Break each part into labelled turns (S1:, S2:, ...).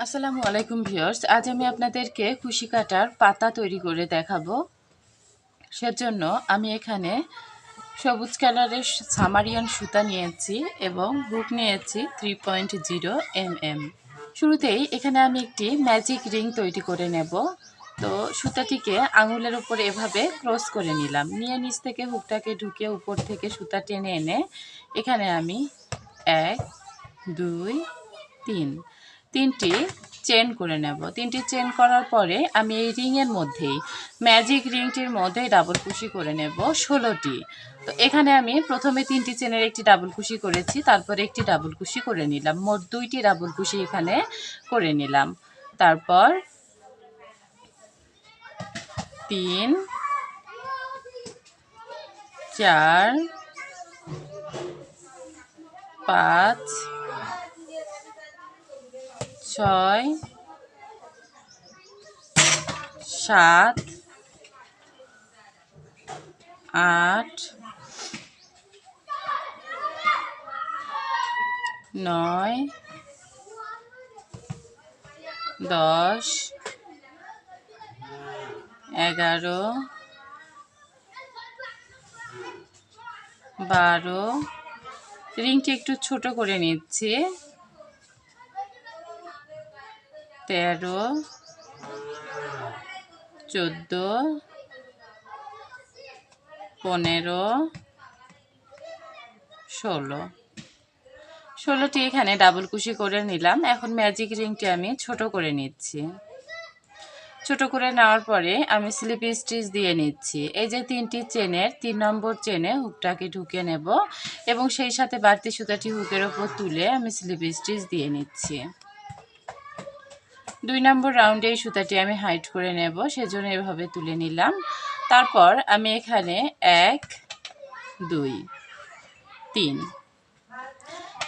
S1: আসসালামু আলাইকুম ভিউয়ার্স, আজ আমি আপনাদেরকে কুশি কাটার পাতা তৈরি করে দেখাবো। সেজন্য আমি এখানে সবুজ কালারের সামারিয়ান সুতা নিয়েছি এবং হুক নিয়েছি 3.0 mm। শুরুতেই এখানে আমি একটি ম্যাজিক রিং তৈরি করে নেব। তো সুতাটিকে আঙুলের উপর এভাবে ক্রস করে নিলাম, নিয়ে নিচ থেকে হুকটাকে ঢুকিয়ে উপর থেকে সুতা টেনে এনে এখানে আমি 1 2 3 তিনটি চেন করে নেব। তিনটি চেন করার পরে আমি এই রিংয়ের মধ্যেই ম্যাজিক রিংটির মধ্যেই ডাবল কুশি করে নেব 16টি। তো এখানে আমি প্রথমে 3টি চেনের একটি ডাবল কুশি করেছি, তারপরে একটি ডাবল কুশি করে নিলাম, মোট 2টি ডাবল কুশি এখানে করে নিলাম। তারপর 3 4 5 6 7 8 9 10 11 12, রিংটি একটু ছোট করে নিচ্ছি, 13 14 15 16টি এখানে ডাবল কুশি করে নিলাম। এখন ম্যাজিক রিংটি আমি ছোট করে নিচ্ছি। ছোট করে নেওয়ার পরে আমি স্লিপ স্টিচ দিয়ে নিচ্ছি। এই যে 3টি চেনের 3 নম্বর চেনে হুকটাকে ঢুকিয়ে নেব এবং সেই সাথে বাড়তি সুতাটি হুকের ওপর তুলে আমি স্লিপ স্টিচ দিয়ে নিচ্ছি। 2 নম্বর রাউন্ডে এই সুতাটি আমি হাইট করে নেব, সেজন্য এভাবে তুলে নিলাম। তারপর আমি এখানে 1 2 3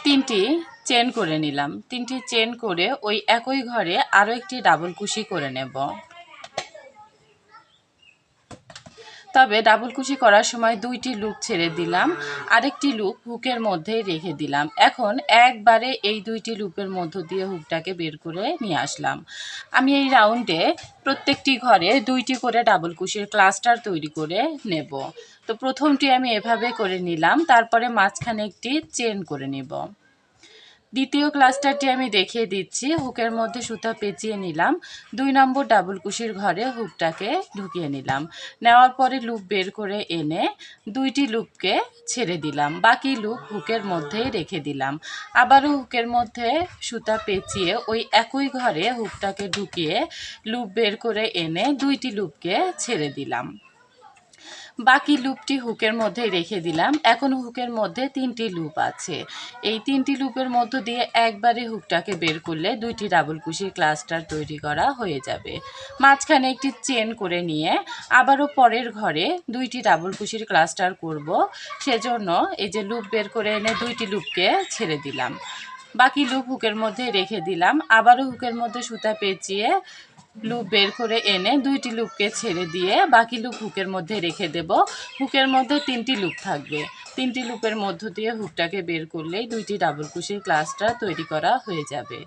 S1: তিনটি চেন করে নিলাম। 3টি চেন করে ওই একই ঘরে আরও একটি ডাবল কুশি করে নেব। তবে ডাবল কুশি করার সময় 2টি লুপ ছেড়ে দিলাম, আরেকটি লুপ হুকের মধ্যেই রেখে দিলাম। এখন একবারে এই 2টি লুপের মধ্য দিয়ে হুকটাকে বের করে নিয়ে আসলাম। আমি এই রাউন্ডে প্রত্যেকটি ঘরে 2টি করে ডাবল কুশির ক্লাস্টার তৈরি করে নেব। তো প্রথমটি আমি এভাবে করে নিলাম, তারপরে মাঝখানে একটি চেন করে নেব। দ্বিতীয় ক্লাস্টারটি আমি দেখিয়ে দিচ্ছি। হুকের মধ্যে সুতা পেঁচিয়ে নিলাম, 2 নম্বর ডাবল কুশির ঘরে হুকটাকে ঢুকিয়ে নিলাম। নেওয়ার পরে লুপ বের করে এনে 2টি লুপকে ছেড়ে দিলাম, বাকি লুপ হুকের মধ্যেই রেখে দিলাম। আবারও হুকের মধ্যে সুতা পেঁচিয়ে ওই একই ঘরে হুকটাকে ঢুকিয়ে লুপ বের করে এনে 2টি লুপকে ছেড়ে দিলাম, বাকি লুপটি হুকের মধ্যে রেখে দিলাম। এখন হুকের মধ্যে 3টি লুপ আছে, এই 3টি লুপের মধ্য দিয়ে একবারে হুকটাকে বের করলে 2টি ডাবল কুশির ক্লাস্টার তৈরি করা হয়ে যাবে। মাঝখানে একটি চেন করে নিয়ে আবারও পরের ঘরে 2টি ডাবল কুশির ক্লাস্টার করব, সেজন্য এই যে লুপ বের করে এনে 2টি লুপকে ছেড়ে দিলাম, বাকি লুপ হুকের মধ্যে রেখে দিলাম। আবারও হুকের মধ্যে সুতা পেঁচিয়ে লুপ বের করে এনে 2টি লুপকে ছেড়ে দিয়ে বাকি লুপ হুকের মধ্যে রেখে দেব। হুকের মধ্যে 3টি লুপ থাকবে, 3টি লুপের মধ্য দিয়ে হুকটাকে বের করলেই 2টি ডাবল কুশির ক্লাস্টার তৈরি করা হয়ে যাবে।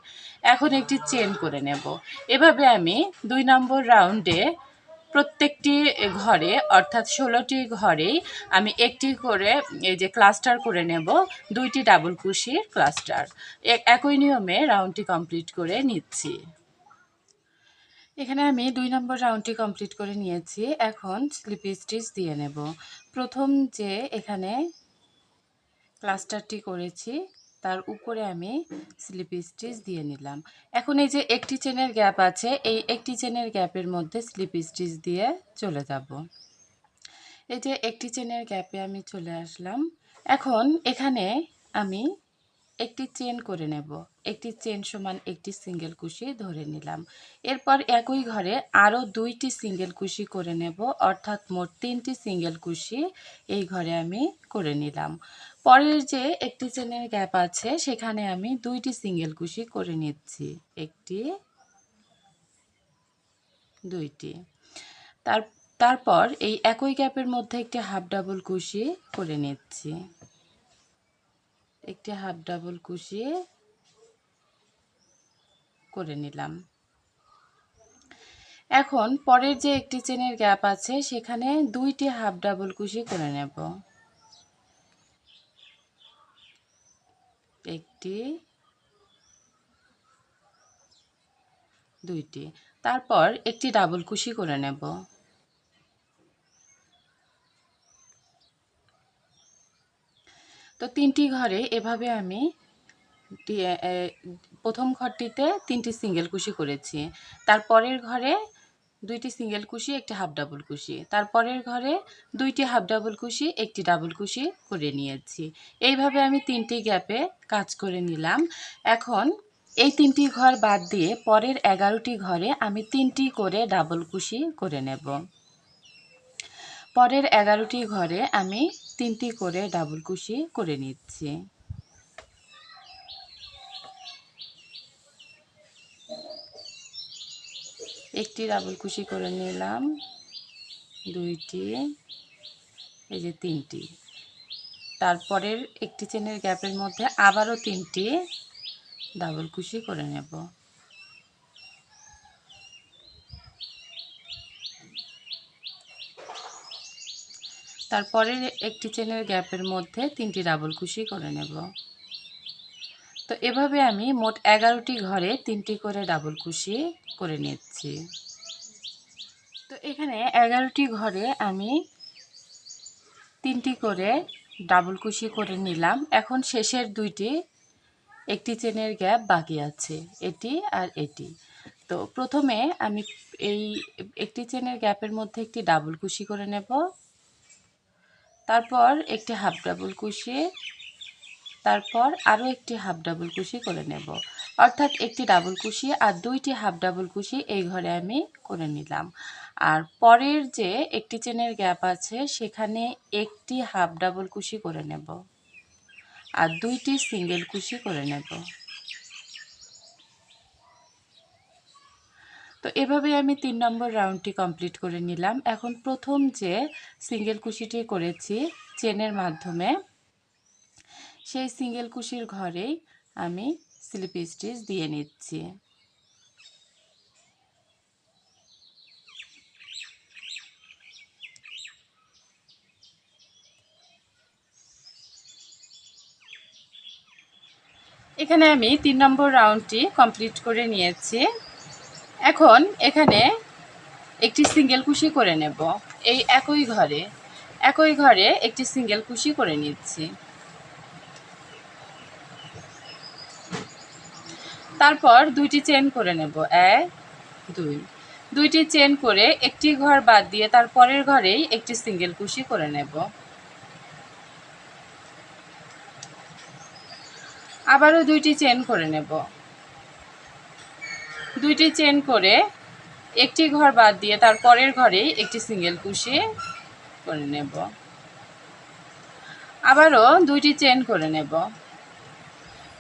S1: এখন একটি চেন করে নেব। এভাবে আমি 2 নম্বর রাউন্ডে প্রত্যেকটি ঘরে অর্থাৎ 16টি ঘরেই আমি একটি করে এই যে ক্লাস্টার করে নেব, 2টি ডাবল কুশির ক্লাস্টার। একই নিয়মে রাউন্ডটি কমপ্লিট করে নিচ্ছি। এখানে আমি 2 নম্বর রাউন্ডটি কমপ্লিট করে নিয়েছি। এখন স্লিপ স্টিচ দিয়ে নেব। প্রথম যে এখানে ক্লাস্টারটি করেছি তার উপরে আমি স্লিপ স্টিচ দিয়ে নিলাম। এখন এই যে একটি চেনের গ্যাপ আছে, এই একটি চেনের গ্যাপের মধ্যে স্লিপ স্টিচ দিয়ে চলে যাব। এই যে একটি চেনের গ্যাপে আমি চলে আসলাম। এখন এখানে আমি একটি চেন করে নেব, একটি চেন সমান একটি সিঙ্গেল কুশি ধরে নিলাম। এরপর একই ঘরে আরও 2টি সিঙ্গেল কুশি করে নেব, অর্থাৎ মোট 3টি সিঙ্গেল কুশি এই ঘরে আমি করে নিলাম। পরের যে একটি চেনের গ্যাপ আছে সেখানে আমি 2টি সিঙ্গেল কুশি করে নিচ্ছি, একটি 2টি। তারপর এই একই গ্যাপের মধ্যে একটি হাফ ডাবল কুশি করে নিচ্ছি, একটি হাফ ডাবল কুশি করে নিলাম। এখন পরের যে একটি চেনের গ্যাপ আছে সেখানে দুইটি হাফ ডাবল কুশি করে নেব। একটি, দুইটি, তারপর একটি ডাবল কুশি করে নেব। তো তিনটি ঘরে এভাবে আমি প্রথম ঘরটিতে তিনটি সিঙ্গেল কুশি করেছি, তারপরের ঘরে দুইটি সিঙ্গেল কুশি, একটি হাফ ডাবল কুশি, তারপরের ঘরে দুইটি হাফ ডাবল কুশি, একটি ডাবল কুশি করে নিয়েছি। এইভাবে আমি তিনটি গ্যাপে কাজ করে নিলাম। এখন এই তিনটি ঘর বাদ দিয়ে পরের 11টি ঘরে আমি তিনটি করে ডাবল কুশি করে নেব। পরের 11টি ঘরে আমি তিনটি করে ডাবল কুশি করে নিচ্ছি। একটি ডাবল কুশি করে নিলাম, দুইটি, এই যে তিনটি, তারপরের একটি চেনের গ্যাপের মধ্যে আবারও তিনটি ডাবল কুশি করে নেব। তারপরের একটি চেনের গ্যাপের মধ্যে তিনটি ডাবল কুশি করে নেব। তো এভাবে আমি মোট 11টি ঘরে তিনটি করে ডাবল কুশি করে নিচ্ছি। তো এখানে 11টি ঘরে আমি তিনটি করে ডাবল কুশি করে নিলাম। এখন শেষের দুইটি একটি চেনের গ্যাপ বাকি আছে, এটি আর এটি। তো প্রথমে আমি এই একটি চেনের গ্যাপের মধ্যে একটি ডাবল কুশি করে নেব, তারপর একটি হাফ ডাবল কুশি, তারপর আরও একটি হাফ ডাবল কুশি করে নেব। অর্থাৎ একটি ডাবল কুশি আর দুইটি হাফ ডাবল কুশি এই ঘরে আমি করে নিলাম। আর পরের যে একটি চেনের গ্যাপ আছে সেখানে একটি হাফ ডাবল কুশি করে নেব আর দুইটি সিঙ্গেল কুশি করে নেব। তো এভাবে আমি 3 নম্বর রাউন্ডটি কমপ্লিট করে নিলাম। এখন প্রথম যে সিঙ্গেল কুশিটি করেছি চেনের মাধ্যমে, সেই সিঙ্গেল কুশির ঘরেই আমি স্লিপ স্টিচ দিয়ে নিচ্ছি। এখানে আমি 3 নম্বর রাউন্ডটি কমপ্লিট করে নিয়েছি। এখন এখানে একটি সিঙ্গেল কুশি করে নেব। এই একই ঘরে একটি সিঙ্গেল কুশি করে নিচ্ছি। তারপর দুইটি চেন করে নেব, 1, 2, দুইটি চেন করে একটি ঘর বাদ দিয়ে তার পরের ঘরেই একটি সিঙ্গেল কুশি করে নেব। আবারও দুইটি চেন করে নেব, দুইটি চেন করে একটি ঘর বাদ দিয়ে তার পরের ঘরেই একটি সিঙ্গেল কুশি করে নেব। আবারও দুইটি চেন করে নেব,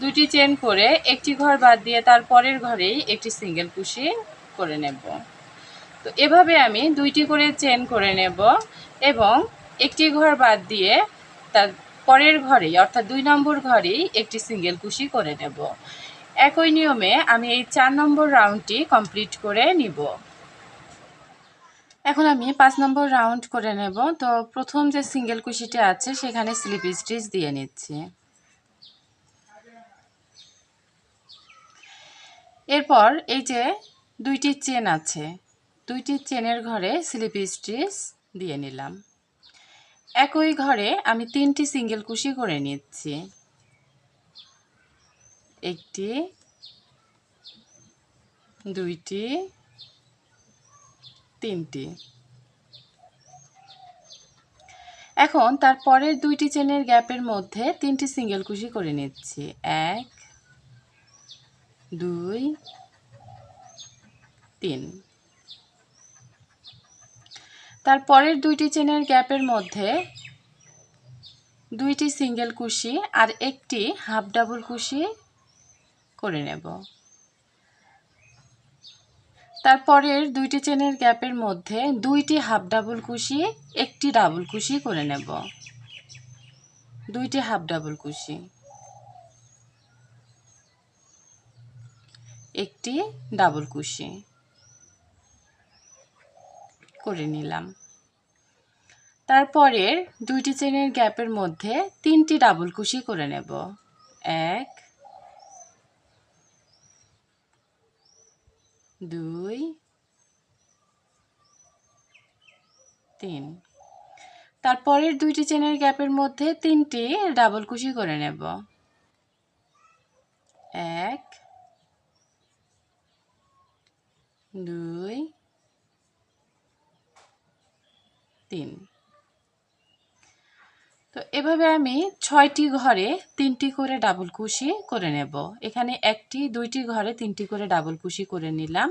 S1: দুইটি চেন করে একটি ঘর বাদ দিয়ে তার পরের ঘরেই একটি সিঙ্গেল কুশি করে নেব। তো এভাবে আমি দুইটি করে চেন করে নেব এবং একটি ঘর বাদ দিয়ে তার পরের ঘরেই অর্থাৎ 2 নম্বর ঘরেই একটি সিঙ্গেল কুশি করে নেব। একই নিয়মে আমি এই 4 নম্বর রাউন্ডটি কমপ্লিট করে নিব। এখন আমি 5 নম্বর রাউন্ড করে নেব। তো প্রথম যে সিঙ্গেল কুশিটি আছে সেখানে স্লিপ স্টিচ দিয়ে নিচ্ছি। এরপর এই যে দুইটি চেন আছে, দুইটি চেনের ঘরে স্লিপ স্টিচ দিয়ে নিলাম। একই ঘরে আমি 3টি সিঙ্গেল কুশি করে নিচ্ছি, একটি, দুইটি, তিনটি। এখন তার পরের দুইটি চেনের গ্যাপের মধ্যে 3টি সিঙ্গেল কুশি করে নিচ্ছি, 1, 2, 3। তার পরের দুইটি চেনের গ্যাপের মধ্যে দুইটি সিঙ্গেল কুশি আর একটি হাফ ডাবল কুশি করে নেব। তারপরের দুইটি চেনের গ্যাপের মধ্যে দুইটি হাফ ডাবল কুশি, একটি ডাবল কুশি করে নেব, দুইটি হাফ ডাবল কুশি, একটি ডাবল কুশি করে নিলাম। তারপরের দুইটি চেনের গ্যাপের মধ্যে 3টি ডাবল কুশি করে নেব। 1 2 3। তারপরের দুইটি চেনের গ্যাপের মধ্যে 3টি ডাবল কুশি করে নেব। 1 2 3। তো এভাবে আমি 6টি ঘরে 3টি করে ডাবল কুশি করে নেব। এখানে 1টি 2টি ঘরে 3টি করে ডাবল কুশি করে নিলাম।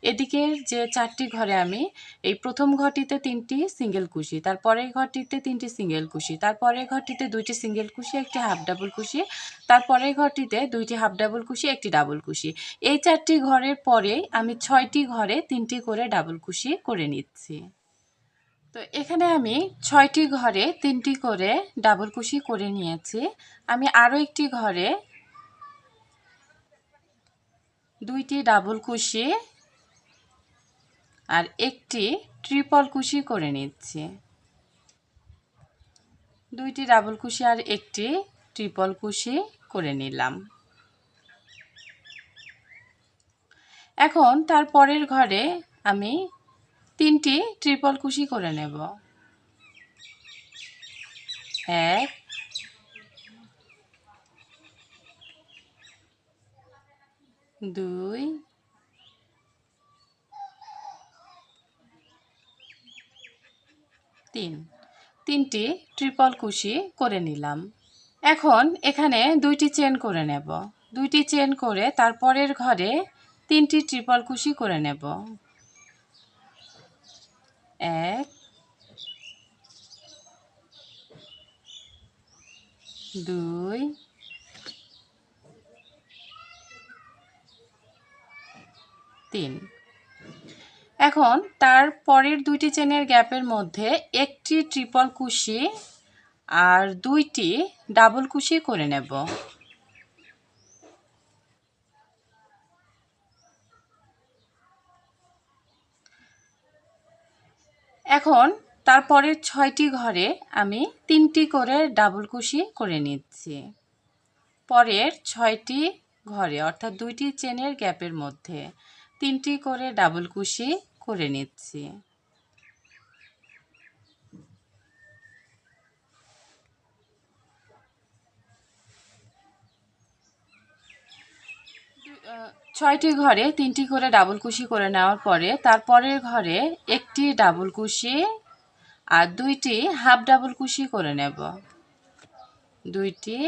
S1: এদিকের যে 4টি ঘরে আমি এই প্রথম ঘরটিতে 3টি সিঙ্গেল কুশি, তারপরের ঘরটিতে 3টি সিঙ্গেল কুশি, তারপরের ঘরটিতে 2টি সিঙ্গেল কুশি, একটি হাফ ডাবল কুশি, তারপরের ঘরটিতে 2টি হাফ ডাবল কুশি, একটি ডাবল কুশি। এই 4টি ঘরের পরে আমি 6টি ঘরে 3টি করে ডাবল কুশি করে নিচ্ছি। তো এখানে আমি 6টি ঘরে 3টি করে ডাবল কুশি করে নিয়েছি। আমি আরও একটি ঘরে 2টি ডাবল কুশি আর একটি ট্রিপল কুশি করে নিচ্ছি। 2টি ডাবল কুশি আর একটি ট্রিপল কুশি করে নিলাম। এখন তার পরের ঘরে আমি 3টি ট্রিপল কুশি করে নেব। 1 2 3। 3টি ট্রিপল কুশি করে নিলাম। এখন এখানে 2টি চেন করে নেব। 2টি চেন করে তারপরের ঘরে 3টি ট্রিপল কুশি করে নেব। 1 2 3। এখন তার পরের 2টি চেনের গ্যাপের মধ্যে একটি ট্রিপল কুশি আর 2টি ডাবল কুশি করে নেব। এখন তারপরের 6টি ঘরে আমি 3টি করে ডাবল কুশি করে নিচ্ছি। পরের 6টি ঘরে অর্থাৎ 2টি চেনের গ্যাপের মধ্যে 3টি করে ডাবল কুশি করে নিচ্ছি। ছয়টি ঘরে 3টি করে ডাবল কুশি করে নেওয়ার পরে তারপরের ঘরে একটি ডাবল কুশি আর 2টি হাফ ডাবল কুশি করে নেব। 2টি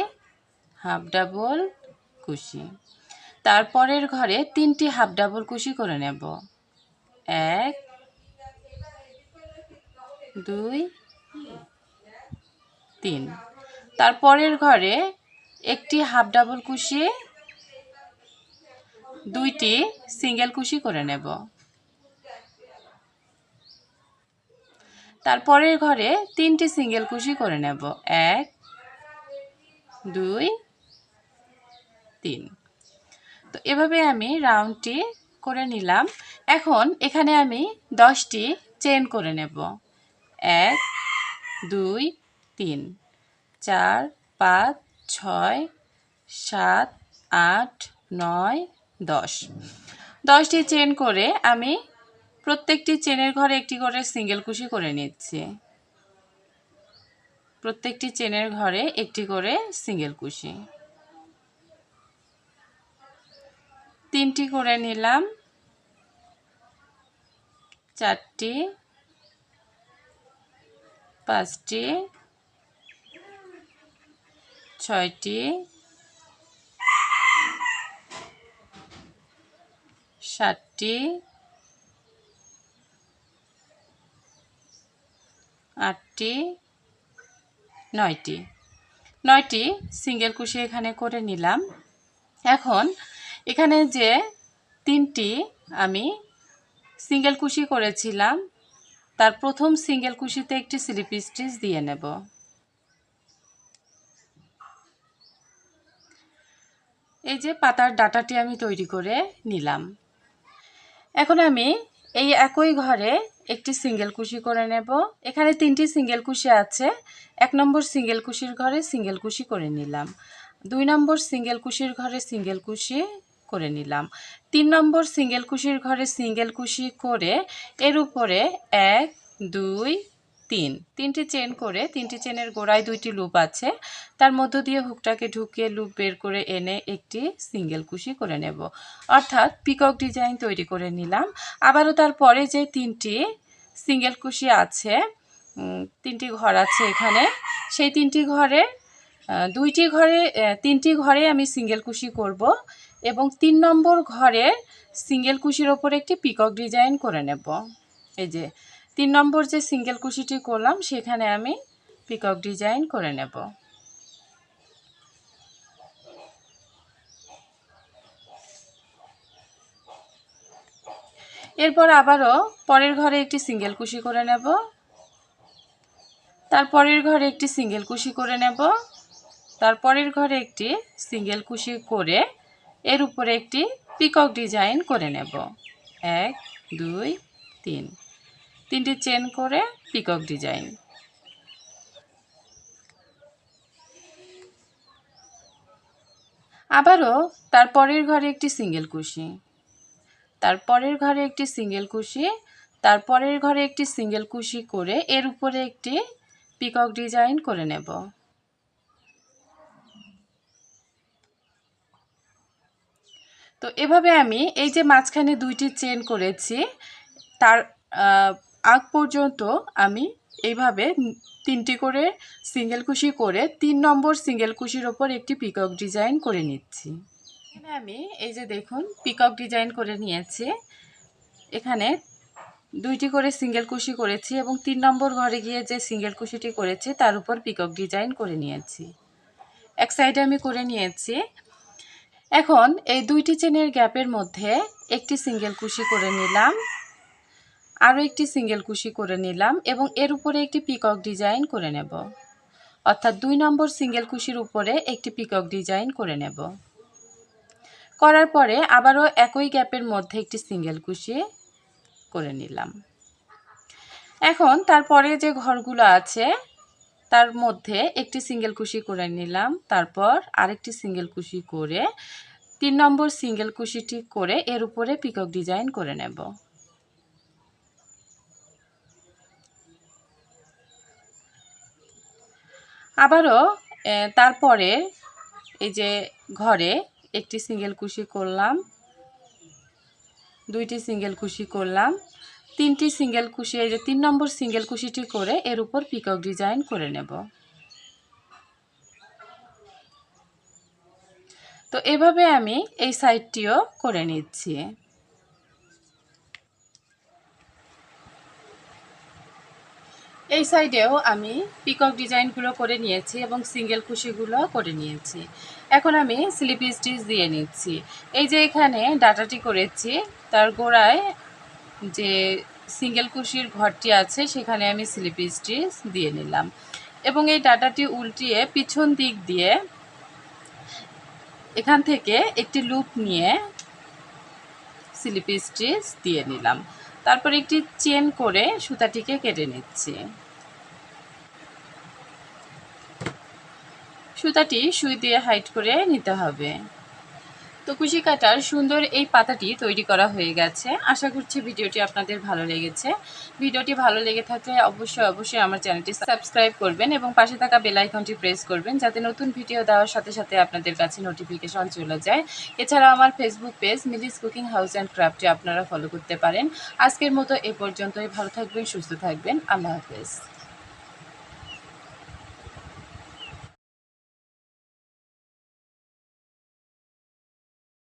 S1: হাফ ডাবল কুশি। তারপরের ঘরে 3টি হাফ ডাবল কুশি করে নেব। 1 2 3। তারপরের ঘরে একটি হাফ ডাবল কুশি 2টি সিঙ্গেল কুশি করে নেব। তারপরের ঘরে 3টি সিঙ্গেল কুশি করে নেব। 1 2 3। তো এভাবে আমি রাউন্ডটি করে নিলাম। এখন এখানে আমি 10টি চেন করে নেব। 1 2 3 4 5 6 7 8 9 10। 10টি চেন করে আমি প্রত্যেকটি চেনের ঘরে একটি করে সিঙ্গেল কুশি করে নিচ্ছি। প্রত্যেকটি চেনের ঘরে একটি করে সিঙ্গেল কুশি। 3টি করে নিলাম। 4টি 5টি 6টি 7টি 8টি 9টি। 9টি সিঙ্গেল কুশি এখানে করে নিলাম। এখন এখানে যে 3টি আমি সিঙ্গেল কুশি করেছিলাম তার প্রথম সিঙ্গেল কুশিতে একটি স্লিপ স্টিচ দিয়ে নেব। এই যে পাতার ডাটাটি আমি তৈরি করে নিলাম। এখন আমি এই একই ঘরে একটি সিঙ্গেল কুশি করে নেব। এখানে 3টি সিঙ্গেল কুশি আছে। 1 নম্বর সিঙ্গেল কুশির ঘরে সিঙ্গেল কুশি করে নিলাম, 2 নম্বর সিঙ্গেল কুশির ঘরে সিঙ্গেল কুশি করে নিলাম, 3 নম্বর সিঙ্গেল কুশির ঘরে সিঙ্গেল কুশি করে এর উপরে 1 2 3 তিনটি চেন করে, 3টি চেনের গোড়ায় 2টি লুপ আছে, তার মধ্য দিয়ে হুকটাকে ঢুকিয়ে লুপ বের করে এনে একটি সিঙ্গেল কুশি করে নেব, অর্থাৎ পিকক ডিজাইন তৈরি করে নিলাম। আবারও তারপরে যে 3টি সিঙ্গেল কুশি আছে, 3টি ঘর আছে এখানে, সেই 3টি ঘরে 3টি ঘরে আমি সিঙ্গেল কুশি করব এবং 3 নম্বর ঘরে সিঙ্গেল কুশির ওপর একটি পিকক ডিজাইন করে নেব। এই যে 3 নম্বর যে সিঙ্গেল কুশিটি করলাম সেখানে আমি পিকক ডিজাইন করে নেব। এরপর আবারও পরের ঘরে একটি সিঙ্গেল কুশি করে নেব, তারপরের ঘরে একটি সিঙ্গেল কুশি করে নেব, তারপরের ঘরে একটি সিঙ্গেল কুশি করে এর উপরে একটি পিকক ডিজাইন করে নেব। 1 2 3 তিনটি চেন করে পিকক ডিজাইন। আবারও তারপরের ঘরে একটি সিঙ্গেল কুশি, তারপরের ঘরে একটি সিঙ্গেল কুশি, তারপরের ঘরে একটি সিঙ্গেল কুশি করে এর উপরে একটি পিকক ডিজাইন করে নেব। তো এভাবে আমি এই যে মাঝখানে 2টি চেন করেছি তার আগ পর্যন্ত আমি এইভাবে 3টি করে সিঙ্গেল কুশি করে 3 নম্বর সিঙ্গেল কুশির ওপর একটি পিকক ডিজাইন করে নিচ্ছি। এখানে আমি এই যে দেখুন পিকক ডিজাইন করে নিয়েছি। এখানে 2টি করে সিঙ্গেল কুশি করেছি এবং 3 নম্বর ঘরে গিয়ে যে সিঙ্গেল কুশিটি করেছি তার উপর পিকক ডিজাইন করে নিয়েছি। এক সাইডে আমি করে নিয়েছি। এখন এই 2টি চেনের গ্যাপের মধ্যে একটি সিঙ্গেল কুশি করে নিলাম, আরও একটি সিঙ্গেল কুশি করে নিলাম এবং এর উপরে একটি পিকক ডিজাইন করে নেব, অর্থাৎ 2 নম্বর সিঙ্গেল কুশির উপরে একটি পিকক ডিজাইন করে নেব। করার পরে আবারও একই গ্যাপের মধ্যে একটি সিঙ্গেল কুশি করে নিলাম। এখন তারপরে যে ঘরগুলো আছে তার মধ্যে একটি সিঙ্গেল কুশি করে নিলাম, তারপর আরেকটি সিঙ্গেল কুশি করে 3 নম্বর সিঙ্গেল কুশিটি করে এর উপরে পিকক ডিজাইন করে নেব। আবারও তারপরে এই যে ঘরে একটি সিঙ্গেল কুশি করলাম, 2টি সিঙ্গেল কুশি করলাম, 3টি সিঙ্গেল কুশি, এই যে 3 নম্বর সিঙ্গেল কুশিটি করে এর উপর পিকক ডিজাইন করে নেব। তো এভাবে আমি এই সাইডটিও করে নিচ্ছি। এই সাইডেও আমি পিকক ডিজাইনগুলো করে নিয়েছি এবং সিঙ্গেল কুশিগুলো করে নিয়েছি। এখন আমি স্লিপ স্টিচ দিয়ে নিচ্ছি। এই যে এখানে ডাটাটি করেছি তার গোড়ায় যে সিঙ্গেল কুশির ঘরটি আছে সেখানে আমি স্লিপ স্টিচ দিয়ে নিলাম এবং এই ডাটাটি উল্টিয়ে পিছন দিক দিয়ে এখান থেকে একটি লুপ নিয়ে স্লিপ স্টিচ দিয়ে নিলাম, তারপর একটি চেন করে সুতাটিকে কেটে নিচ্ছি। সুতাটি সুই দিয়ে হাইট করে নিতে হবে। তো কুশি কাটার সুন্দর এই পাতাটি তৈরি করা হয়ে গেছে। আশা করছি ভিডিওটি আপনাদের ভালো লেগেছে। ভিডিওটি ভালো লেগে থাকলে অবশ্যই আমার চ্যানেলটি সাবস্ক্রাইব করবেন এবং পাশে থাকা বেল আইকনটি প্রেস করবেন যাতে নতুন ভিডিও দেওয়ার সাথে সাথে আপনাদের কাছে নোটিফিকেশন চলে যায়। এছাড়াও আমার Facebook page Mili's cooking house and ক্রাফটে আপনারা ফলো করতে পারেন। আজকের মতো এ পর্যন্তই। ভালো থাকবেন, সুস্থ থাকবেন। আল্লাহ হাফেজ।